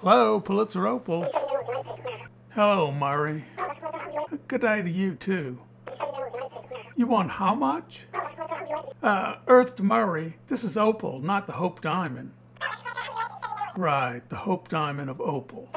Hello, Pulitzer Opal. Hello, Murray. Good day to you, too. You want how much? Earthed Murray. This is Opal, not the Hope Diamond. Right, the Hope Diamond of Opal.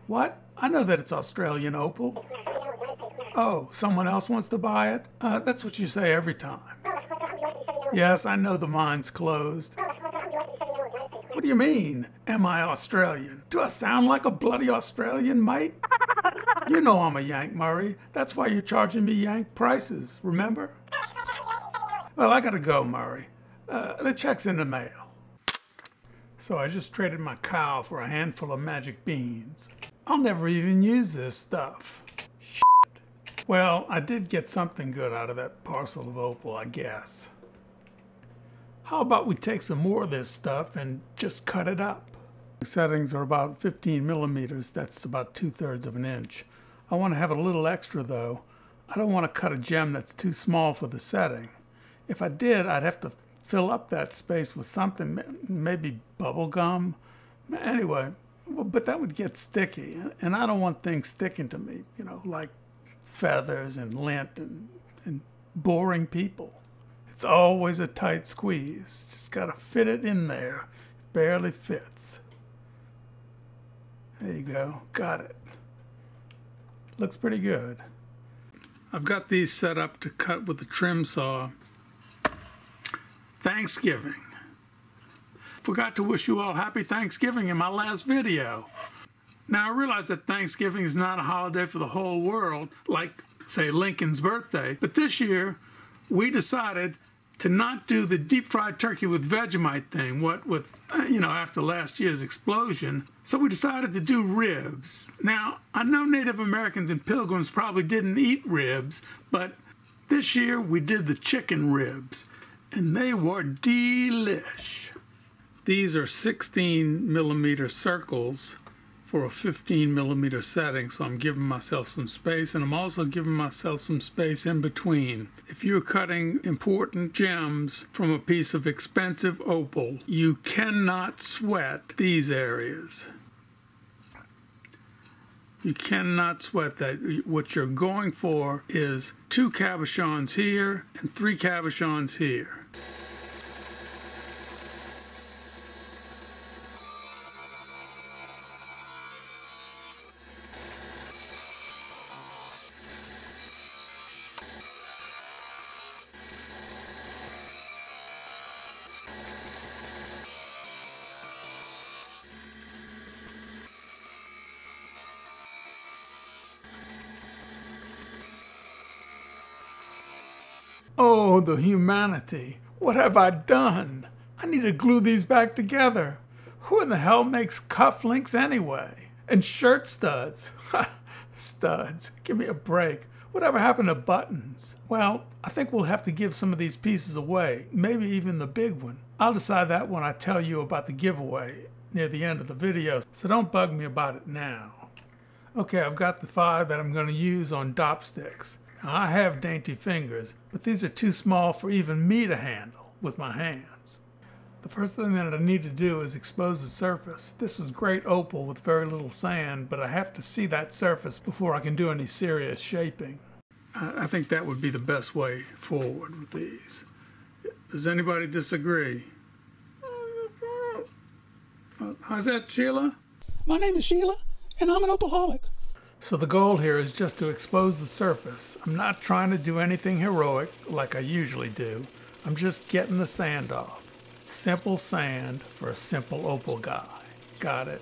What? I know that it's Australian Opal. Oh, someone else wants to buy it? That's what you say every time. Yes, I know the mine's closed. What do you mean, am I Australian? Do I sound like a bloody Australian, mate? You know I'm a Yank, Murray. That's why you're charging me Yank prices, remember? Well, I gotta go, Murray. The check's in the mail. So I just traded my cow for a handful of magic beans. I'll never even use this stuff. Shit. Well, I did get something good out of that parcel of opal, I guess. How about we take some more of this stuff and just cut it up? The settings are about 15 millimeters. That's about 2/3 of an inch. I want to have a little extra though. I don't want to cut a gem that's too small for the setting. If I did, I'd have to fill up that space with something, maybe bubble gum. Anyway, but that would get sticky, and I don't want things sticking to me, you know, like feathers and lint and boring people. It's always a tight squeeze. Just got to fit it in there. It barely fits. There you go. Got it. Looks pretty good. I've got these set up to cut with the trim saw. Thanksgiving. Forgot to wish you all happy Thanksgiving in my last video. Now I realize that Thanksgiving is not a holiday for the whole world, like, say, Lincoln's birthday, but this year we decided to not do the deep fried turkey with Vegemite thing, after last year's explosion. So we decided to do ribs. Now, I know Native Americans and Pilgrims probably didn't eat ribs, but this year we did the chicken ribs, and they were delish. These are 16 millimeter circles for a 15 millimeter setting, so I'm giving myself some space, and I'm also giving myself some space in between. If you're cutting important gems from a piece of expensive opal, you cannot sweat these areas. You cannot sweat that. What you're going for is 2 cabochons here and 3 cabochons here. Oh, the humanity. What have I done? I need to glue these back together. Who in the hell makes cufflinks anyway? And shirt studs. Studs. Give me a break. Whatever happened to buttons? Well, I think we'll have to give some of these pieces away, maybe even the big one. I'll decide that when I tell you about the giveaway near the end of the video, so don't bug me about it now. Okay, I've got the 5 that I'm going to use on dop sticks. I have dainty fingers, but these are too small for even me to handle with my hands. The first thing that I need to do is expose the surface. This is great opal with very little sand, but I have to see that surface before I can do any serious shaping. I think that would be the best way forward with these. Does anybody disagree? How's that, Sheila? My name is Sheila, and I'm an opalholic. So the goal here is just to expose the surface. I'm not trying to do anything heroic like I usually do. I'm just getting the sand off. Simple sand for a simple opal guy. Got it?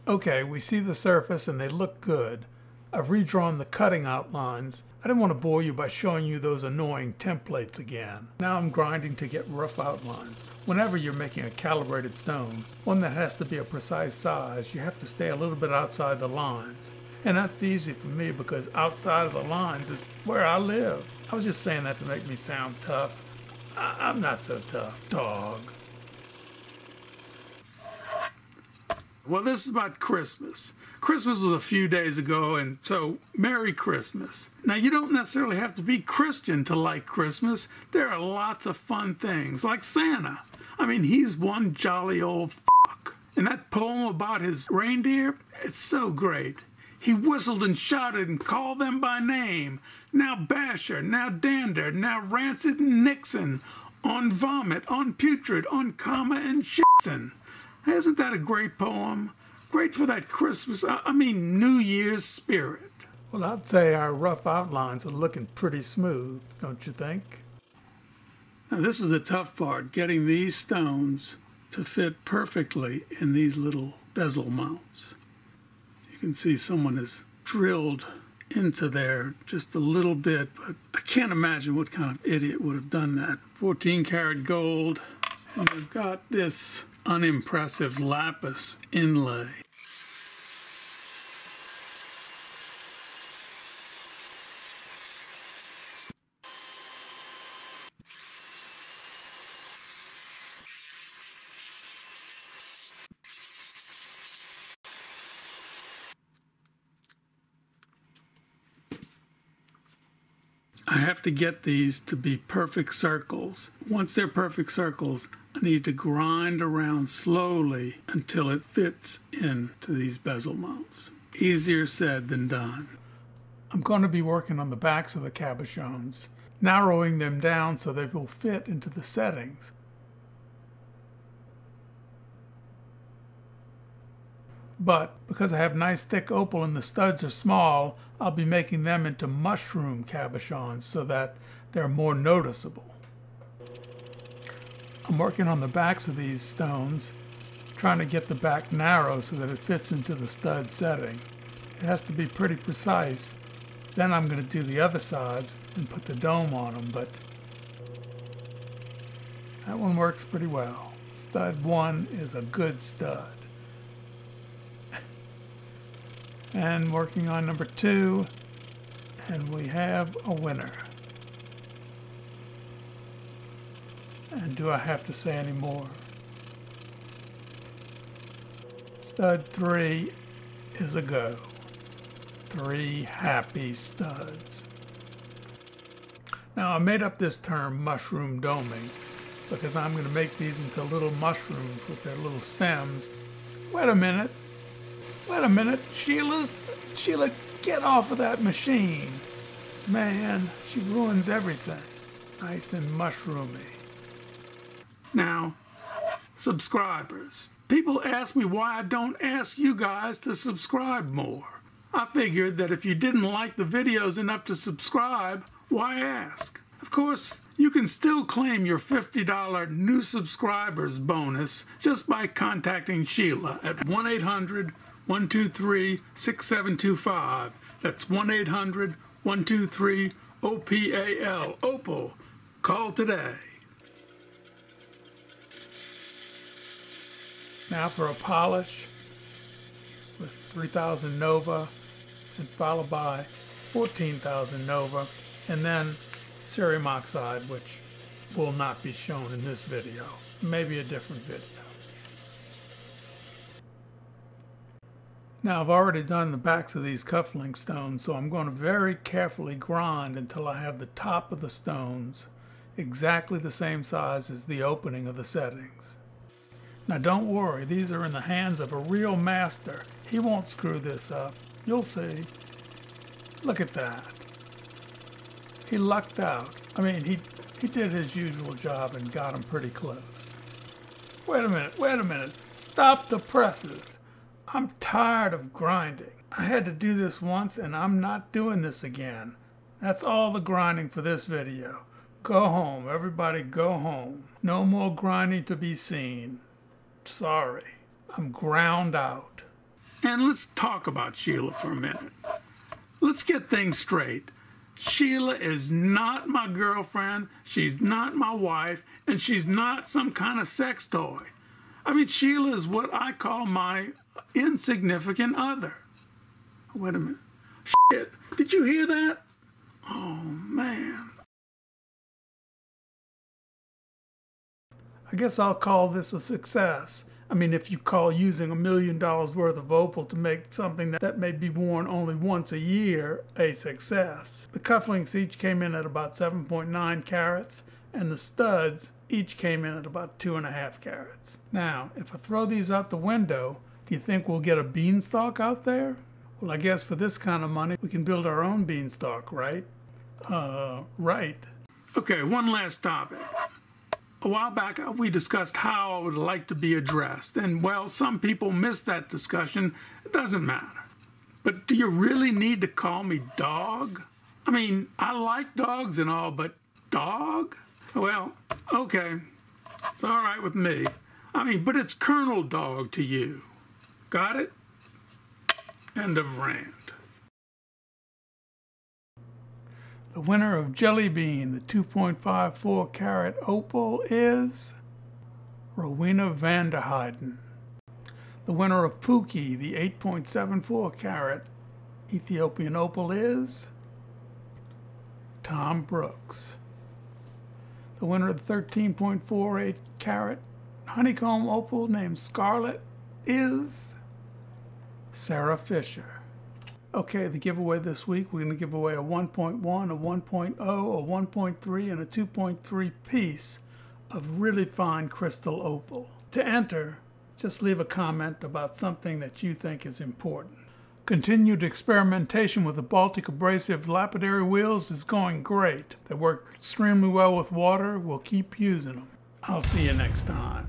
Okay, we see the surface and they look good. I've redrawn the cutting outlines. I didn't want to bore you by showing you those annoying templates again. Now I'm grinding to get rough outlines. Whenever you're making a calibrated stone, one that has to be a precise size, you have to stay a little bit outside the lines. And that's easy for me because outside of the lines is where I live. I was just saying that to make me sound tough. I'm not so tough, dog. Well, this is about Christmas. Christmas was a few days ago, and so Merry Christmas. Now, you don't necessarily have to be Christian to like Christmas. There are lots of fun things, like Santa. I mean, he's one jolly old fuck. And that poem about his reindeer, it's so great. He whistled and shouted and called them by name. Now Basher, now Dander, now Rancid and Nixon. On Vomit, on Putrid, on Comma and Shitson. Isn't that a great poem? Great for that Christmas, New Year's spirit. Well, I'd say our rough outlines are looking pretty smooth, don't you think? Now this is the tough part, getting these stones to fit perfectly in these little bezel mounts. You can see someone has drilled into there just a little bit, but I can't imagine what kind of idiot would have done that. 14 karat gold, and we've got this unimpressive lapis inlay. I have to get these to be perfect circles. Once they're perfect circles, I need to grind around slowly until it fits into these bezel mounts. Easier said than done. I'm going to be working on the backs of the cabochons, narrowing them down so they will fit into the settings. But because I have nice thick opal and the studs are small, I'll be making them into mushroom cabochons so that they're more noticeable. I'm working on the backs of these stones, trying to get the back narrow so that it fits into the stud setting. It has to be pretty precise. Then I'm going to do the other sides and put the dome on them, but that one works pretty well. Stud 1 is a good stud. And working on number 2, and we have a winner. And do I have to say any more? Stud 3 is a go. 3 happy studs. Now I made up this term mushroom doming because I'm going to make these into little mushrooms with their little stems. Wait a minute, Sheila, get off of that machine. Man, she ruins everything. Nice and mushroomy. Now, subscribers. People ask me why I don't ask you guys to subscribe more. I figured that if you didn't like the videos enough to subscribe, why ask? Of course, you can still claim your $50 new subscribers bonus just by contacting Sheila at 1-800-123-6725. That's 1-800-123-OPAL. Opal. Call today. Now for a polish with 3000 Nova and followed by 14,000 Nova and then cerium oxide, which will not be shown in this video. Maybe a different video. Now I've already done the backs of these cufflink stones, so I'm going to very carefully grind until I have the top of the stones exactly the same size as the opening of the settings. Now don't worry, these are in the hands of a real master. He won't screw this up. You'll see. Look at that. He lucked out. I mean, he did his usual job and got him pretty close. Wait a minute. Stop the presses. I'm tired of grinding. I had to do this once and I'm not doing this again. That's all the grinding for this video. Go home, everybody go home. No more grinding to be seen. Sorry, I'm ground out. And let's talk about Sheila for a minute. Let's get things straight. Sheila is not my girlfriend, she's not my wife, and she's not some kind of sex toy. I mean, Sheila is what I call my insignificant other. Wait a minute. Shit, did you hear that? Oh, man. I guess I'll call this a success. I mean, if you call using $1 million worth of opal to make something that may be worn only once a year a success. The cufflinks each came in at about 7.9 carats, and the studs each came in at about 2.5 carats. Now, if I throw these out the window, do you think we'll get a beanstalk out there? Well, I guess for this kind of money, we can build our own beanstalk, right? Right. Okay, one last topic. A while back, we discussed how I would like to be addressed. And, well, some people missed that discussion. It doesn't matter. But do you really need to call me dog? I mean, I like dogs and all, but dog? Well, okay. It's all right with me. I mean, but it's Colonel Dog to you. Got it? End of rant. The winner of Jelly Bean, the 2.54 carat opal, is Rowena Vanderheiden. The winner of Pookie, the 8.74 carat Ethiopian opal, is Tom Brooks. The winner of the 13.48 carat honeycomb opal named Scarlet is Sarah Fisher. Okay, the giveaway this week, we're going to give away a 1.1, a 1.0, a 1.3, and a 2.3 piece of really fine crystal opal. To enter, just leave a comment about something that you think is important. Continued experimentation with the Baltic Abrasive lapidary wheels is going great. They work extremely well with water. We'll keep using them. I'll see you next time.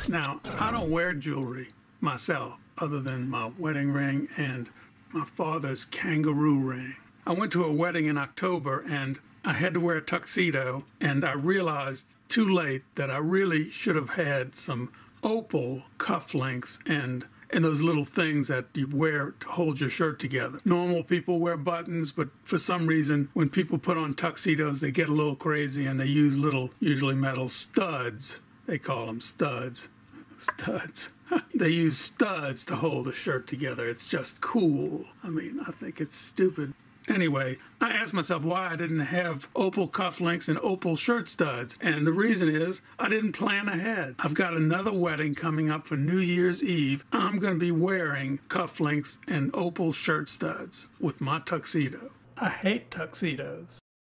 Now, I don't wear jewelry myself other than my wedding ring and my father's kangaroo ring. I went to a wedding in October and I had to wear a tuxedo, and I realized too late that I really should have had some opal cufflinks and those little things that you wear to hold your shirt together. Normal people wear buttons, but for some reason, when people put on tuxedos, they get a little crazy and they use little, usually metal studs. They call them studs. Studs. They use studs to hold the shirt together. It's just cool. I mean, I think it's stupid. Anyway, I asked myself why I didn't have opal cufflinks and opal shirt studs. And the reason is I didn't plan ahead. I've got another wedding coming up for New Year's Eve. I'm going to be wearing cufflinks and opal shirt studs with my tuxedo. I hate tuxedos.